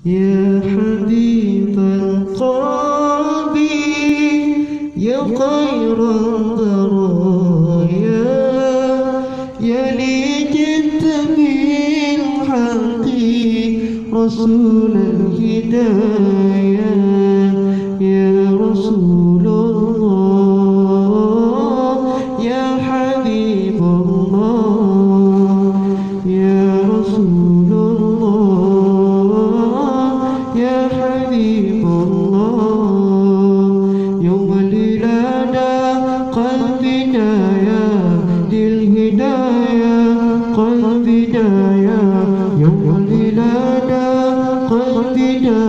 يا حبيب القلب يا خير البرايا يا لي جئت بالحق رسول الهدايا يا رسول الله يا حبيب الله يا رسول الله يا حبيب الله يوم الولادة قلبنا يا للهداية قلبنا يا يوم الولادة قلبنا